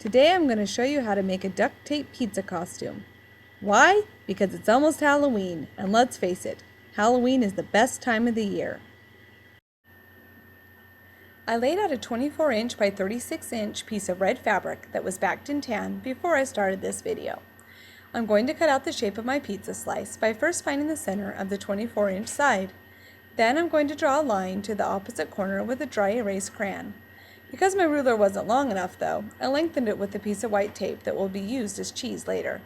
Today I'm going to show you how to make a duct tape pizza costume. Why? Because it's almost Halloween, and let's face it, Halloween is the best time of the year. I laid out a 24-inch by 36-inch piece of red fabric that was backed in tan before I started this video. I'm going to cut out the shape of my pizza slice by first finding the center of the 24-inch side. Then I'm going to draw a line to the opposite corner with a dry erase crayon. Because my ruler wasn't long enough though, I lengthened it with a piece of white tape that will be used as cheese later.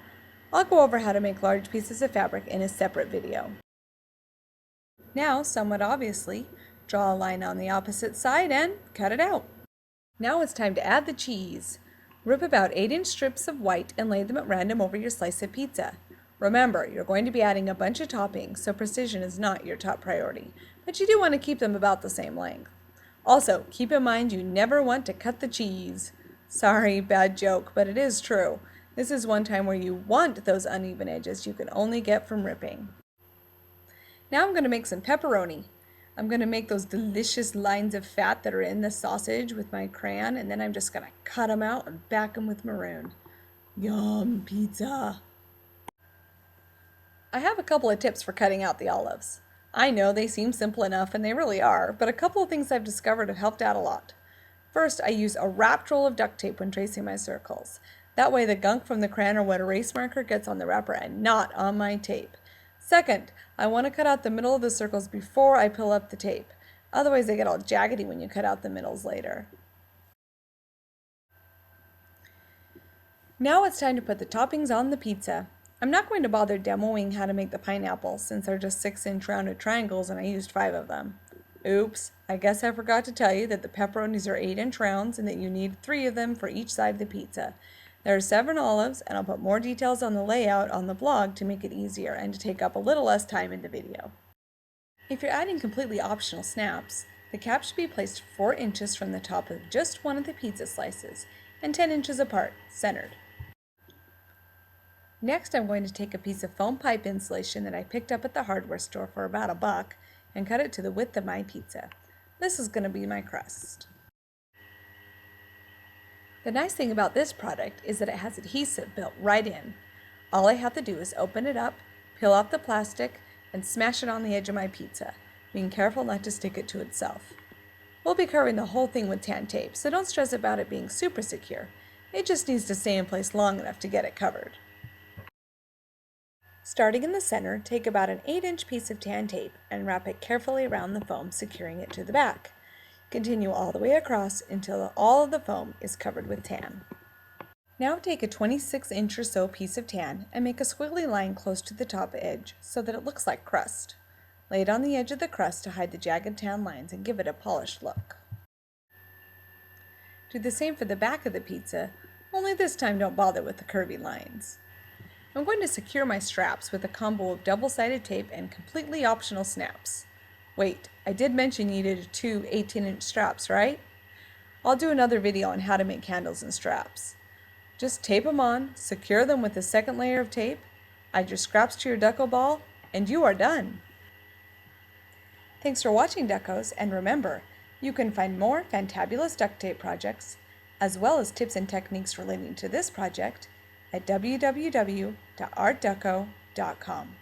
I'll go over how to make large pieces of fabric in a separate video. Now, somewhat obviously, draw a line on the opposite side and cut it out. Now it's time to add the cheese. Rip about 8-inch strips of white and lay them at random over your slice of pizza. Remember, you're going to be adding a bunch of toppings, so precision is not your top priority, but you do want to keep them about the same length. Also, keep in mind you never want to cut the cheese. Sorry, bad joke, but it is true. This is one time where you want those uneven edges you can only get from ripping. Now I'm going to make some pepperoni. I'm going to make those delicious lines of fat that are in the sausage with my crayon, and then I'm just going to cut them out and back them with maroon. Yum, pizza! I have a couple of tips for cutting out the olives. I know they seem simple enough, and they really are, but a couple of things I've discovered have helped out a lot. First, I use a wrapped roll of duct tape when tracing my circles. That way the gunk from the crayon or wet erase marker gets on the wrapper and not on my tape. Second, I want to cut out the middle of the circles before I peel up the tape. Otherwise they get all jaggedy when you cut out the middles later. Now it's time to put the toppings on the pizza. I'm not going to bother demoing how to make the pineapples since they're just 6-inch rounded triangles and I used 5 of them. Oops, I guess I forgot to tell you that the pepperonis are 8-inch rounds and that you need 3 of them for each side of the pizza. There are 7 olives, and I'll put more details on the layout on the blog to make it easier and to take up a little less time in the video. If you're adding completely optional snaps, the cap should be placed 4 inches from the top of just one of the pizza slices and 10 inches apart, centered. Next, I'm going to take a piece of foam pipe insulation that I picked up at the hardware store for about $1 and cut it to the width of my pizza. This is going to be my crust. The nice thing about this product is that it has adhesive built right in. All I have to do is open it up, peel off the plastic, and smash it on the edge of my pizza, being careful not to stick it to itself. We'll be covering the whole thing with tan tape, so don't stress about it being super secure. It just needs to stay in place long enough to get it covered. Starting in the center, take about an 8-inch piece of tan tape and wrap it carefully around the foam, securing it to the back. Continue all the way across until all of the foam is covered with tan. Now take a 26-inch or so piece of tan and make a squiggly line close to the top edge so that it looks like crust. Lay it on the edge of the crust to hide the jagged tan lines and give it a polished look. Do the same for the back of the pizza, only this time don't bother with the curvy lines. I'm going to secure my straps with a combo of double-sided tape and completely optional snaps. Wait, I did mention you needed 2 18-inch straps, right? I'll do another video on how to make handles and straps. Just tape them on, secure them with a second layer of tape, add your scraps to your Ducko ball, and you are done. Thanks for watching, Duckos, and remember, you can find more fantabulous duct tape projects, as well as tips and techniques relating to this project, at www.artducko.com.